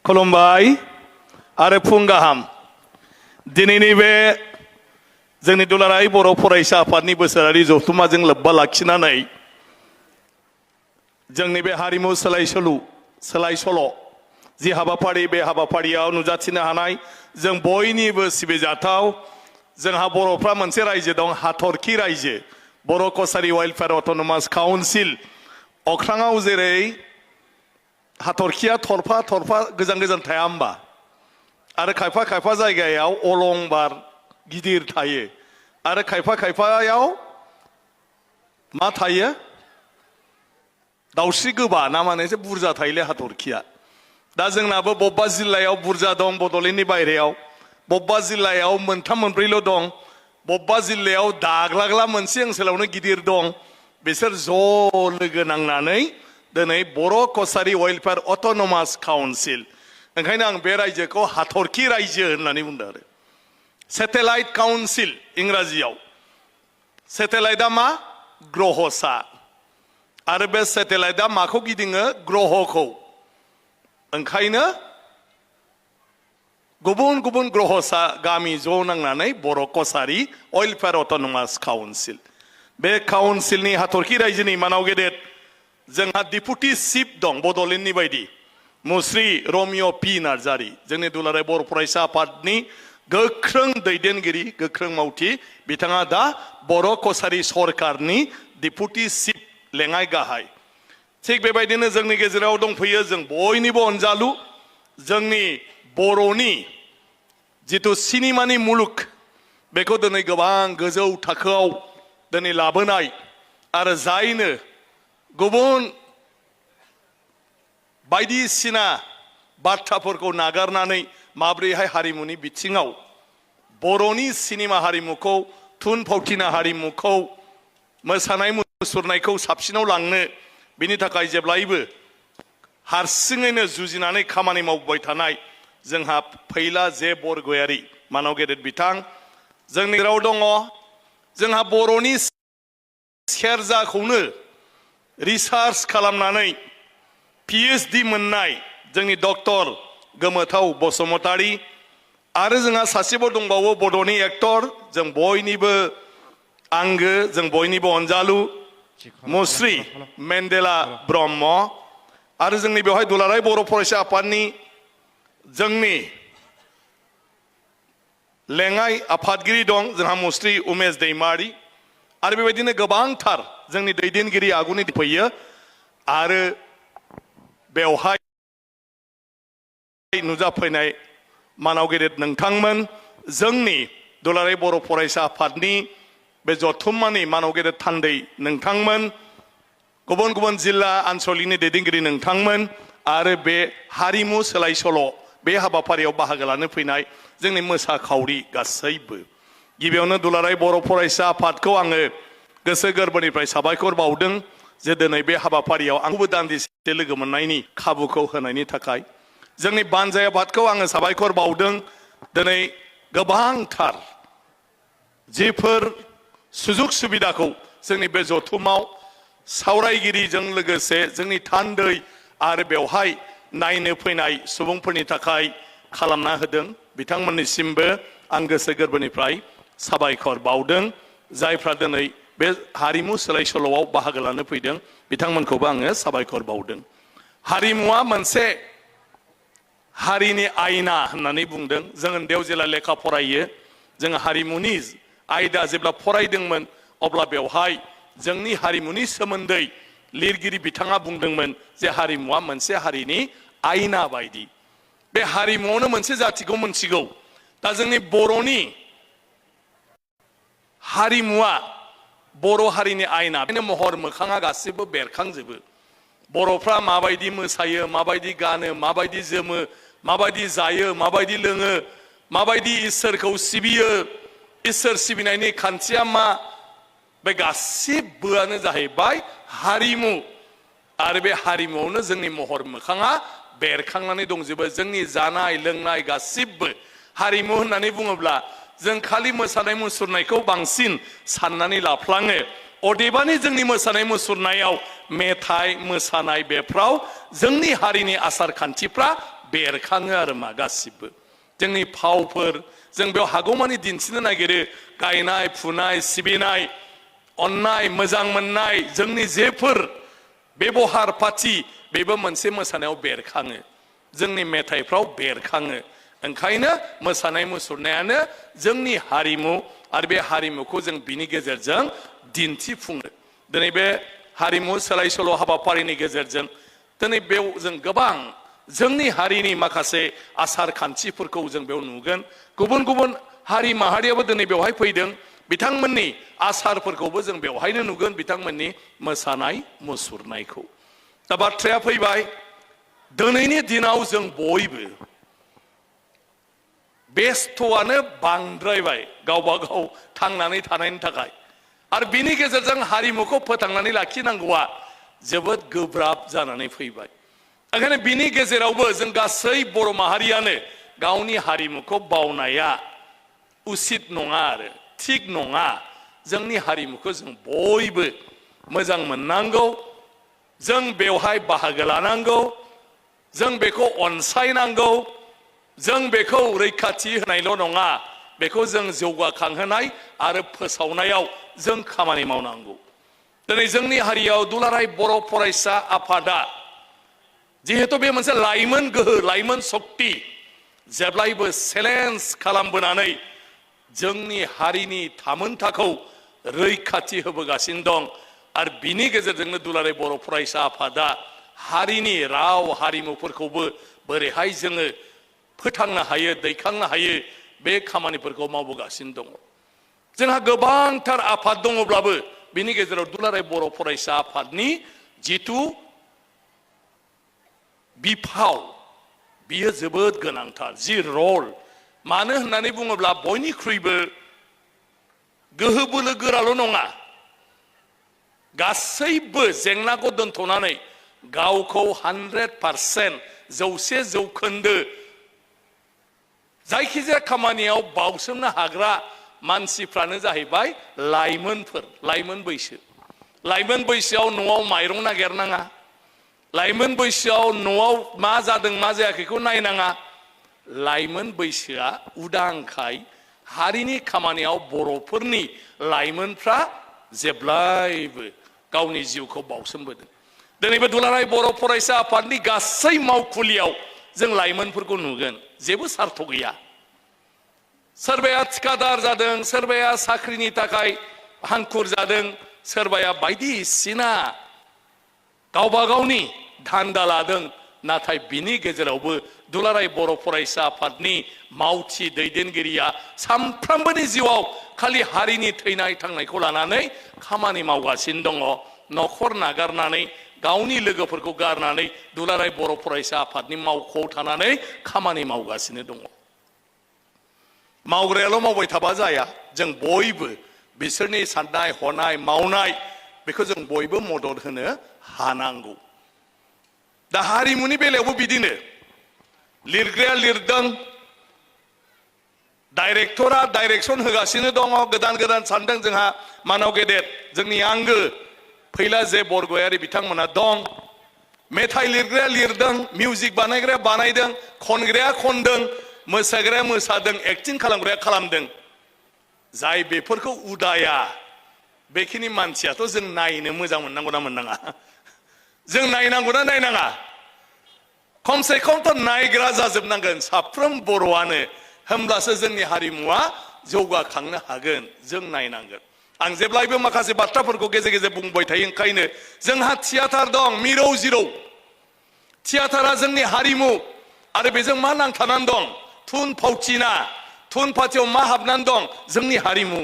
खुलुमबाय आरो फुं गाहाम दिनैनि बे जोंनि दुलाराय बर' फरायसा आफादनि बोसोरारि जथुम्माजों लोब्बा लाखिनानै जोंनि बे हारिमु सोलाय-सोल' जि हाबाफारि बे हाबाफारियाव नुजाथिनो हानाय जों बयनिबो सिबिजाथाव जोंहा बर'फ्रा मोनसे रायजो दं हाथरखि रायजो बर' कसारी वेलफेयार अट'नमास काउन्सिल अख्राङाव जेरै हाथरखिया थरफा थरफा गोजान गोजान थाया होमबा आरो खायफा खायफा जायगायाव अलंबार गिदिर थायो आरो खायफा खायफायाव मा थायो दाउस्रि गोबा ना माने एसे बुरजा थायोले हाथरखिया दा जोंनाबो बबेबा जिल्लायाव बुरजा दं बड'लेण्डनि बायरायाव बबेबा जिल्लायाव मोनथाम मोनब्रैल' दं बबेबा जिल्लायाव दाग्लाग्ला मोनसे ओनसोलावनो गिदिर दं बिसोर ज' लोगो नांनानै दिनै बर' कसारी वेलफेयार अट'नमास काउन्सिल ओंखायनो आं बे रायजोखौ हाथरखि रायजो होननानै बुंदों आरो सेटेलाइट काउन्सिल इंराजियाव सेटेलाइटआ मा ग्रहसा आरो बे सेटेलाइटआ माखौ गिदिङो ग्रहखौ ओंखायनो गुबुन गुबुन ग्रहसा गामि ज' नांनानै बर' कसारी वेलफेयार अट'नमास काउन्सिल बे काउन्सिलनि हाथरखि रायजोनि मानाव गेदेर जोंहा डिपुटि चिफ दं बड'लेण्डनि बायदि मुस्रि रमिय' पि नार्जारि जोंनि दुलाराय बर' फरायसा आफादनि गोख्रों दैदेनगिरि गोख्रों मावथि बिथाङा दा बर' कसारी सरकारनि डिपुटि चिफ लेङाइ गाहाय थिग बेबायदिनो जोंनि गेजेराव दंफैयो जों बयनिबो अनजालु जोंनि बर'नि जिथु सिनेमानि मुलुग बेखौ दिनै गोबां गोजौ थाखोआव दिनै लाबोनाय आरो जायनो गुबुन बायदिसिना बाथ्राफोरखौ नागारनानै माब्रैहाय हारिमुनि बिथिङाव बर'नि सिनेमा हारिमुखौ थुनफावथिना हारिमुखौ मोसानाय मुसुरनायखौ साबसिनाव लांनो बिनि थाखाय जेब्लायबो हारसिङैनो जुजिनानै खामानि मावबाय थानाय जोंहा फैला जे बरगयारि मानाव गेदेर बिथां जोंनि गेजेराव दङ जोंहा बर'नि सेरजाखौनो रिसार्च खालामनानै PhD मोननाय जोंनि डक्टर गोमोथाव बसुमतारी आरो जोंहा सासेबो दंबावो बड'नि एक्टर जों बयनिबो आंगो जों बयनिबो अनजालु मुस्रि मेन्डेला ब्रह्म आरो जोंनि बेवहाय दुलाराय बर' फरायसा आफादनि जोंनि लेङाइ आफादगिरि दं जोंहा मुस्रि उमेश दैमारि आरो बेबायदिनो गोबांथार जोंनि दैदेनगिरि आगुनि फैयो आरो बेवहाय नुजाफैनाय मानाव गेदेर नोंथांमोन जोंनि दुलाराय बर' फरायसा आफादनि बे जथुम्मानि मानाव गेदेर थान्दै नोंथांमोन गुबुन गुबुन जिल्ला आनसलिकनि दैदेनगिरि नोंथांमोन आरो बे हारिमु सोलाय-सोल' बे हाबाफारियाव बाहागो लानो फैनाय जोंनि मोसाखावरि गासैबो गिबियावनो दुलाराय बर' फरायसा आफादखौ आङो गोसो गोरबोनिफ्राय साबायखर बावदों जे दिनै बे हाबाफारियाव आंबो दान्दिसे लोगो मोननायनि खाबुखौ होनायनि थाखाय जोंनि बानजाय आफादखौ आङो साबायखर बावदों दिनै गोबांथार जिफोर सुजुग सुबिदाखौ जोंनि बे जथुमाव सावरायगिरिजों लोगोसे जोंनि थान्दै आरो बेवहाय नायनो फैनाय सुबुंफोरनि थाखाय खालामना होदों बिथांमोननिसिमबो आं गोसो गोरबोनिफ्राय साबायखर बावदों जायफ्रा दिनै बे हारिमु सोलाय-सोल'आव बाहागो लानो फैदों बिथांमोनखौबो आङो साबायखर बावदों हारिमुवा मोनसे हारिनि आयना होननानै बुंदों जों उन्दैयाव जेला लेखा फरायो जों हारिमुनि आयदा जेब्ला फरायदोंमोन अब्ला बेवहाय जोंनि हारिमुनि सोमोन्दै लिरगिरि बिथाङा बुंदोंमोन जे हारिमुवा मोनसे हारिनि आयना बायदि बे हारिमुआवनो मोनसे जाथिखौ मोनथिगौ दा जोंनि बर'नि हारिमुवा बर' हारिनि आयना बेनो महर मोखाङा गासिबो बेरखांजोबो बर'फ्रा माबायदि मोसायो माबायदि गानो माबायदि जोमो माबायदि जायो माबायदि लोङो माबायदि इसोरखौ सिबियो इसोर सिबिनायनि खान्थिया मा बे गासिबोआनो जाहैबाय हारिमु आरो बे हारिमुआवनो जोंनि महर मोखाङा बेरखांनानै दंजोबो जोंनि जानाय लोंनाय गासिबो हारिमु होननानै बुङोब्ला जों खालि मोसानाय मुसुरनायखौ बांसिन साननानै लाफ्लाङो अदेबानि जोंनि मोसानाय मुसुरनायाव मेथाइ मोसानाय बेफ्राव जोंनि हारिनि आसार खान्थिफ्रा बेरखाङो आरो मा गासिबो जोंनि फावफोर जों बेयाव हागौमानि दिन्थिनो नागिरो गायनाय फुनाय सिबिनाय अननाय मोजां मोननाय जोंनि जेफोर बेबहार पाथि बेबो मोनसे मोसानायाव बेरखाङो जोंनि मेथाइफ्राव बेरखाङो ओंखायनो मोसानाय मुसुरनायानो जोंनि हारिमु आरो बे हारिमुखौ जों बिनि गेजेरजों दिन्थिफुङो दिनै बे हारिमु सोलाय सोल' हाबाफारिनि गेजेरजों दिनै बेयाव जों गोबां जोंनि हारिनि माखासे आसार खान्थिफोरखौ जों बेयाव नुगोन गुबुन गुबुन हारि माहारियाबो दिनै बेवहाय फैदों बिथांमोननि आसारफोरखौबो जों बेवहायनो नुगोन बिथांमोननि मोसानाय मुसुरनायखौ दा बाथ्राया फैबाय दिनैनि दिनाव जों बयबो बेस्थ'आनो बांद्रायबाय गावबा गाव थांनानै थानायनि थाखाय आरो बिनि गेजेरजों हारिमुखौ फोथांनानै लाखिनांगौआ जोबोद गोब्राब जानानै फैबाय ओंखायनो बिनि गेजेरावबो जों गासै बर' माहारियानो गावनि हारिमुखौ बावनाया उचित नङा आरो थिग नङा जोंनि हारिमुखौ जों बयबो मोजां मोननांगौ जों बेवहाय बाहागो लानांगौ जों बेखौ अनसायनांगौ जों बेखौ रैखाथि होनायल' नङा बेखौ जों जौगाखांहोनाय आरो फोसावनायाव जों खामानि मावनांगौ दिनै जोंनि हारियाव दुलाराय बर' फरायसा आफादा जिहेतु बे मोनसे लाइमोन गोहो लाइमोन शक्ति जेब्लायबो चेलेन्ज खालामबोनानै जोंनि हारिनि थामोनथाखौ रैखाथि होबोगासिनो दं आरो बिनि गेजेरजोंनो दुलाराय बर' फरायसा आफादा हारिनि राव हारिमुफोरखौबो बोरैहाय जोङो फोथांनो हायो दैखांनो हायो बे खामानिफोरखौ मावबोगासिनो दङ जोंहा गोबांथार आफाद दङब्लाबो बिनि गेजेराव दुलाराय बर' फरायसा आफादनि जिथु बिफाव बियो जोबोद गोनांथार जि रल मानो होननानै बुङोब्ला बयनिख्रुइबो गोहो बोलो गोराल' नङा गासैबो जेंनाखौ दोनथ'नानै गावखौ 100% जौसे जौखोन्दो जायखिजाया खामानियाव बावसोमनो हाग्रा मानसिफ्रानो जाहैबाय लाइमोन बैसोआव न'आव माइरं नागिरनाङा लाइमोन बैसोआव न'आव मा जादों मा जायाखैखौ नायनाङा लाइमोन बैसोआ उदांखाय हारिनि खामानियाव बर'फोरनि लाइमोनफ्रा जेब्लायबो गावनि जिउखौ बावसोमबोदों दिनैबो दुलाराय बर' फरायसा आफादनि गासै मावखुलियाव जों लाइमोनफोरखौ नुगोन जेबो सार्थ गैया सोरबाया थिकादार जादों सोरबाया साख्रिनि थाखाय हांखुर जादों सोरबाया बायदिसिना गावबा गावनि धान्दा लादों नाथाय बिनि गेजेरावबो दुलाराय बर' फरायसा आफादनि मावथि दैदेनगिरिया सानफ्रोमबोनि जिउआव खालि हारिनि थैनाय थांनायखौ लानानै खामानि मावगासिनो दङ न'खर नागारनानै गावनि लोगोफोरखौ गारनानै दुलाराय बर' फरायसा आफादनि मावख'आव थानानै खामानि मावगासिनो दङ मावग्रायाल' मावबाय थाबा जाया जों बयबो बिसोरनि साननाय हनाय मावनाय बेखौ जों बयबो मदद होनो हानांगौ दा हारिमुनि बेलायावबो बिदिनो लिरग्राया लिरदों डाइरेक्टरा डाइरेक्सन होगासिनो दङ गोदान गोदान सानदों जोंहा मानाव गेदेर जोंनि आंगो फैला जे बरगयारि बिथांमोना दं मेथाइ लिरग्राया लिरदों मिउजिक बानायग्राया बानायदों खनग्राया खनदों मोसाग्राया मोसादों एक्टिं खालामग्राया खालामदों जाय बेफोरखौ उदाया बेखिनि मानसियाथ' जों नायनो मोजां मोननांगौना मोननाङा जों नायनांगौना नायनाङा खमसे खमथ' नायग्रा जाजोबनांगोन साफ्रोम बर'आनो होमब्लासो जोंनि हारिमुवा जौगाखांनो हागोन जों नायनांगोन आं जेब्लायबो माखासे बाथ्राफोरखौ गेजेर गेजेर बुंबाय थायो ओंखायनो जोंहा थियाटार दं मिरौ जिरौ थियाटारा जोंनि हारिमु आरो बेजों मा नांथानानै दं थुन फावथिना थुन फावथियाव मा हाबनानै दं जोंनि हारिमु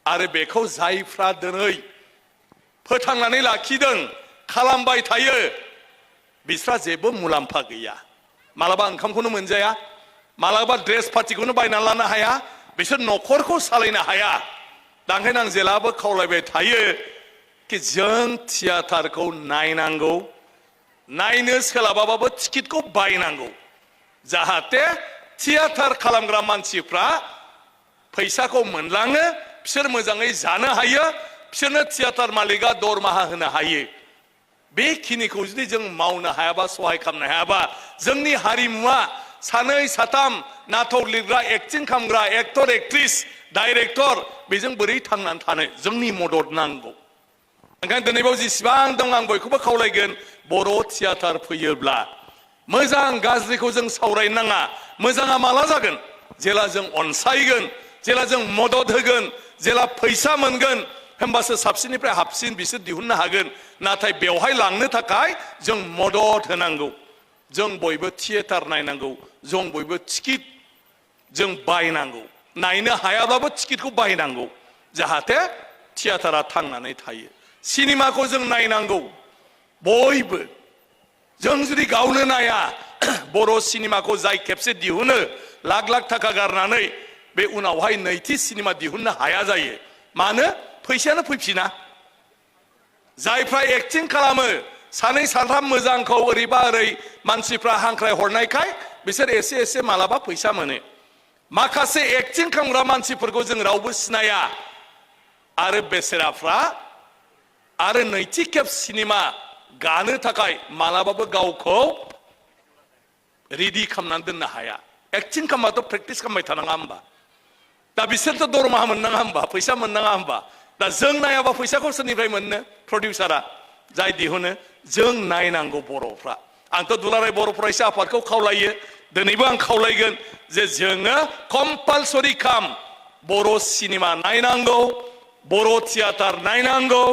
आरो बेखौ जायफ्रा दिनै फोथांनानै लाखिदों खालामबाय थायो बिस्रा जेबो मुलाम्फा गैया मालाबा ओंखामखौनो मोनजाया मालाबा ड्रेस पार्टिखौनो बायनानै लानो हाया बिसोर न'खरखौ सालायनो हाया दा ओंखायनो आं जेलाबो खावलायबाय थायो कि जों थियाटारखौ नायनांगौ नायनो सोलाबाबाबो टिकेटखौ बायनांगौ जाहाथे थियाटार खालामग्रा मानसिफ्रा फैसाखौ मोनलाङो बिसोर मोजाङै जानो हायो बिसोरनो थियाटार मालिका दरमाहा होनो हायो बेखिनिखौ जुदि जों मावनो हायाबा सहाय खालामनो हायाबा जोंनि हारिमुवा सानै साथाम नाटक लिरग्रा एक्टिं खालामग्रा एक्टर एक्ट्रिस डाइरेक्टर बेजों बोरै थांनानै थानो जोंनि मदद नांगौ ओंखायनो दिनैबाव जेसेबां दं आं बयखौबो खावलायगोन बर' थियाटार फैयोब्ला मोजां गाज्रिखौ जों सावरायनो नाङा मोजाङा माला जागोन जेला जों अनसायगोन जेला जों मदद होगोन जेला फैसा मोनगोन होमबासो साबसिननिफ्राय हाबसिन बिसोर दिहुननो हागोन नाथाय बेवहाय लांनो थाखाय जों मदद होनांगौ जों बयबो थियेटार नायनांगौ जों बयबो टिकेट जों बायनांगौ नायनो हायाब्लाबो टिकेटखौ बायनांगौ जाहाथे थियेटारा थांनानै थायो सिनेमाखौ जों नायनांगौ बयबो जों जुदि गावनो नाया बर' सिनेमाखौ जाय खेबसे दिहुनो लाख लाख थाखा गारनानै बे उनावहाय नैथि सिनेमा दिहुननो हाया जायो मानो फैसायानो फैफिना जायफ्रा एक्टिं खालामो सानै साथाम मोजांखौ ओरैबा ओरै मानसिफ्रा हांख्राय हरनायखाय बिसोर एसे एसे मालाबा फैसा मोनो माखासे एक्टिं खालामग्रा मानसिफोरखौ जों रावबो सिनाया आरो बेसेराफ्रा आरो नैथि खेब सिनेमा गानो थाखाय मालाबाबो गावखौ रेडि खालामनानै दोननो हाया एक्टिं खालामबाथ' प्रेक्टिस खालामबाय थानाङा होमबा दा बिसोरथ' दरमाहा मोननाङा होमबा फैसा मोननाङा होमबा दा जों नायाबा फैसाखौ सोरनिफ्राय मोननो प्रडिउसारा जाय दिहुनो जों नायनांगौ बर'फ्रा आंथ' दुलाराय बर' फरायसा आफादखौ खावलायो दिनैबो आं खावलायगोन जे जोङो कम्पालसरि खाम बर' सिनेमा नायनांगौ बर' थियाटार नायनांगौ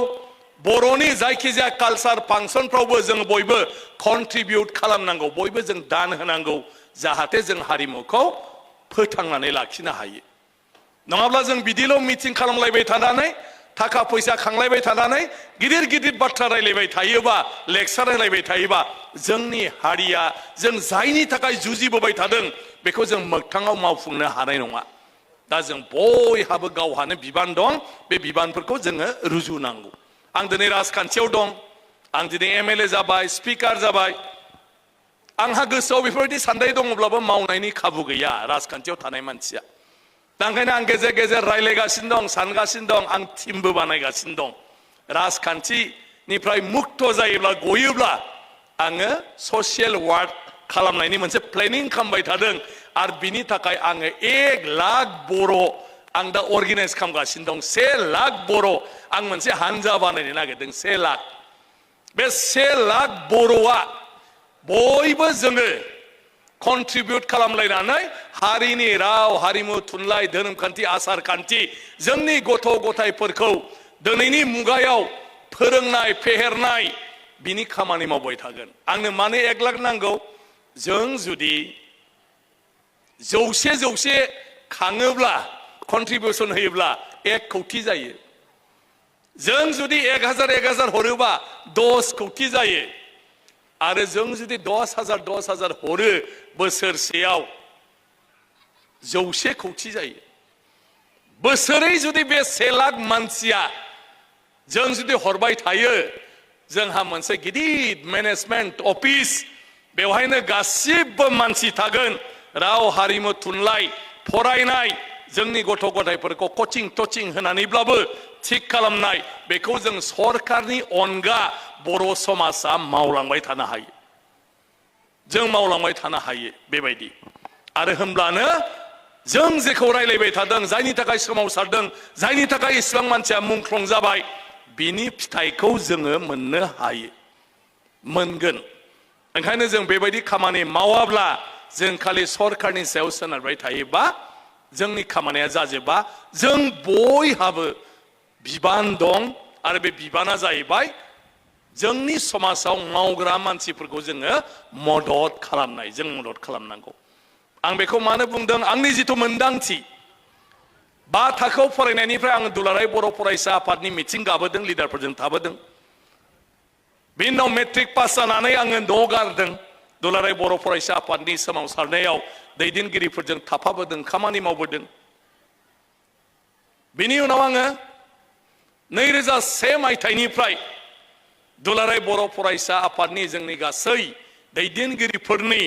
बर'नि जायखिजाया कालचार फांसनफ्रावबो जों बयबो कन्ट्रिबिउट खालामनांगौ बयबो जों दान होनांगौ जाहाथे जों हारिमुखौ फोथांनानै लाखिनो हायो नङाब्ला जों बिदिल' मिटिं खालामलायबाय थानानै थाखा फैसा खांलायबाय थानानै गिदिर गिदिर बाथ्रा रायलायबाय थायोबा लेक्सार रायलायबाय थायोबा जोंनि हारिया जों जायनि थाखाय जुजिबोबाय थादों बेखौ जों मोगथाङाव मावफुंनो हानाय नङा दा जों बयहाबो गावहानो बिबान दं बे बिबानफोरखौ जोङो रुजुनांगौ आं दिनै राजखान्थियाव दं आं दिनै एमएलए जाबाय स्पिकार जाबाय आंहा गोसोआव बेफोरबायदि साननाय दङब्लाबो मावनायनि खाबु गैया राजखान्थियाव थानाय मानसिया दा ओंखायनो आं गेजेर गेजेर रायलायगासिनो दं सानगासिनो दं आं टिमबो बानायगासिनो दं राजखान्थिनिफ्राय मुक्त जायोब्ला गयोब्ला आङो ससियेल वार्क खालामनायनि मोनसे प्लेनिं खालामबाय थादों आरो बिनि थाखाय आङो 1 लाख बर' आं दा अर्गानाइज खालामगासिनो दं 1 लाख बर' आं मोनसे हानजा बानायनो नागिरदों 1 लाख बे 1 लाख बर'आ बयबो जोङो कन्ट्रिबिउट खालामलायनानै हारिनि राव हारिमु थुनलाइ धोरोम खान्थि आसार खान्थि जोंनि गथ' गथायफोरखौ दिनैनि मुगायाव फोरोंनाय फेहेरनाय बिनि खामानि मावबाय थागोन आंनो मानो 1 लाख नांगौ जों जुदि जौसे खाङोब्ला कन्ट्रिबिउसन होयोब्ला 1 कौटि जायो जों जुदि 1000 हरोबा 10 कौटि जायो आरो जों जुदि 10,000 हरो बोसोरसेयाव 100 कौटि जायो बोसोरै जुदि बे 1 लाख मानसिया जों जुदि हरबाय थायो जोंहा मोनसे गिदिर मेनेजमेन्ट अफिस बेवहायनो गासिबो मानसि थागोन राव हारिमु थुनलाइ फरायनाय जोंनि गथ' गथायफोरखौ कचिं टचिं होनानैब्लाबो थिक खालामनाय बेखौ जों सरकारनि अनगा बर' समाजा मावलांबाय थानो हायो जों मावलांबाय थानो हायो बेबायदि आरो होमब्लानो जों जेखौ रायलायबाय थादों जायनि थाखाय सोमावसारदों जायनि थाखाय इसिबां मानसिया मुंख्लं जाबाय बिनि फिथाइखौ जोङो मोननो हायो मोनगोन ओंखायनो जों बेबायदि खामानि मावाब्ला जों खालि सरकारनि सायाव सोनारबाय थायोबा जोंनि खामानिया जाजोबा जों बयहाबो बिबान दं आरो बे बिबाना जाहैबाय जोंनि समाजाव मावग्रा मानसिफोरखौ जोङो मदद खालामनाय जों मदद खालामनांगौ आं बेखौ मानो बुंदों आंनि जिथु मोनदांथि 5 थाखोआव फरायनायनिफ्राय आं दुलाराय बर' फरायसा आफादनि मिथिं गाबोदों लिडारफोरजों थाबोदों बिनि उनाव मेट्रिक पास जानानै आङो न' गारदों दुलाराय बर' फरायसा आफादनि सोमावसारनायाव दैदेनगिरिफोरजों थाफाबोदों खामानि मावबोदों बिनि उनाव आङो 2001 मायथाइनिफ्राय दुलाराय बर' फरायसा आफादनि जोंनि गासै दैदेनगिरिफोरनि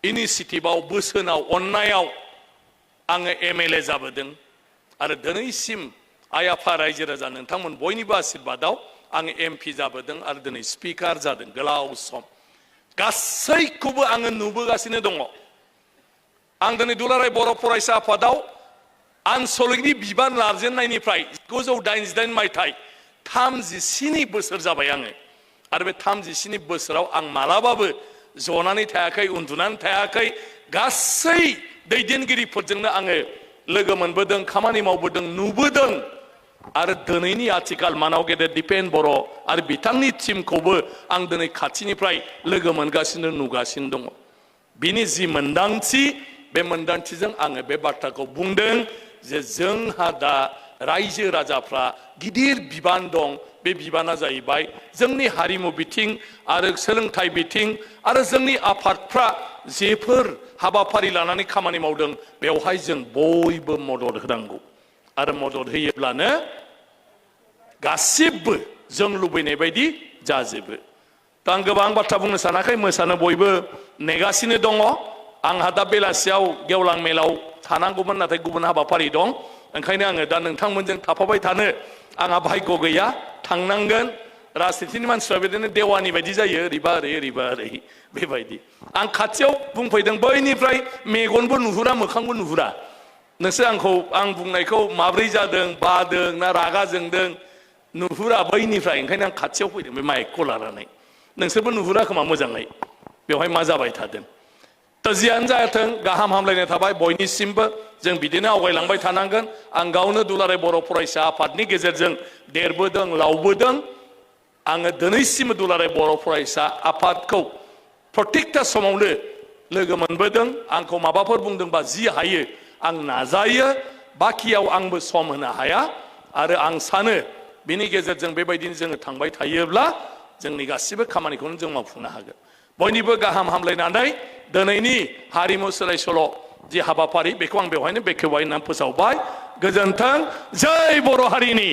इनिसिएटिभआव बोसोनाव अननायाव आङो एमएलए जाबोदों आरो दिनैसिम आइ आफा रायजो राजा नोंथांमोन बयनिबो आशीर्बादाव आं MP जाबोदों आरो दिनै स्पिकार जादों गोलाव सम गासैखौबो आङो नुबोगासिनो दङ। आं दिनै दुलाराय बर' फरायसा आफादाव आनसलिकनि बिबान लाजेननायनिफ्राय 1989 मायथाइ 37 बोसोर जाबाय आङो आरो बे 37 बोसोराव आं मालाबाबो जनानै थायाखै उन्दुनानै थायाखै गासै दैदेनगिरिफोरजोंनो आङो लोगो मोनबोदों खामानि मावबोदों नुबोदों आरो दिनैनि आथिखाल मानाव गेदेर दिपेन बर' आरो बिथांनि टीमखौबो आं दिनै खाथिनिफ्राय लोगो मोनगासिनो नुगासिनो दङ। बिनि जि मोनदांथि बे मोनदांथिजों आङो बे बाथ्राखौ बुंदों जे जोंहा दा रायजो राजाफ्रा गिदिर बिबान दं। बे बिबाना जाहैबाय जोंनि हारिमु बिथिं आरो सोलोंथाइ बिथिं आरो जोंनि आफादफ्रा जेफोर हाबाफारि लानानै खामानि मावदों बेवहाय जों बयबो मदद होनांगौ आरो मदद होयोब्लानो गासिबो जों लुबैनाय बायदि जाजोबो। दा आं गोबां बाथ्रा बुंनो सानाखै मोसानो बयबो नेगासिनो दङ। आंहा दा बेलासियाव गेवलां मेलाव थानांगौमोन नाथाय गुबुन हाबाफारि दं ओंखायनो आङो दा नोंथांमोनजों थाफाबाय थानो आंहा भाग्य गैया थांनांगोन। राजनितिनि मानसिफ्रा बिदिनो देवानि बायदि जायो ओरैबा ओरै ओरैबा ओरै बेबायदि। आं खाथियाव बुंफैदों बैनिफ्राय मेगनबो नुहुरा मोखांबो नुहुरा। नोंसोर आंखौ आं बुंनायखौ माब्रै जादों बादों ना रागा जोंदों नुहुरा बैनिफ्राय ओंखायनो आं खाथियाव फैदों बे माइकखौ लानानै। नोंसोरबो नुहुरा खोमा मोजाङै बेवहाय मा जाबाय थादों। दा जियानो जाथों गाहाम हामलायनाय थाबाय बयनिसिमबो जों बिदिनो आवगायलांबाय थानांगोन। आं गावनो दुलाराय बर' फरायसा आफादनि गेजेरजों देरबोदों लावबोदों। आङो दिनैसिम दुलाराय बर' फरायसा आफादखौ प्रत्येकथा समावनो लोगो मोनबोदों। आंखौ माबाफोर बुंदोंबा जि हायो आं नाजायो बाखियाव आंबो सम होनो हाया आरो आं सानो बिनि गेजेरजों बेबायदिनो जोङो थांबाय थायोब्ला जोंनि गासिबो खामानिखौनो जों मावफुंनो हागोन। बयनिबो गाहाम हामलायनानै दिनैनि हारिमु सोलाय सोल' जि हाबाफारि बेखौ आं बेवहायनो बेखेवबाय होननानै फोसावबाय। गोजोन्थों। जय बर' हारिनि।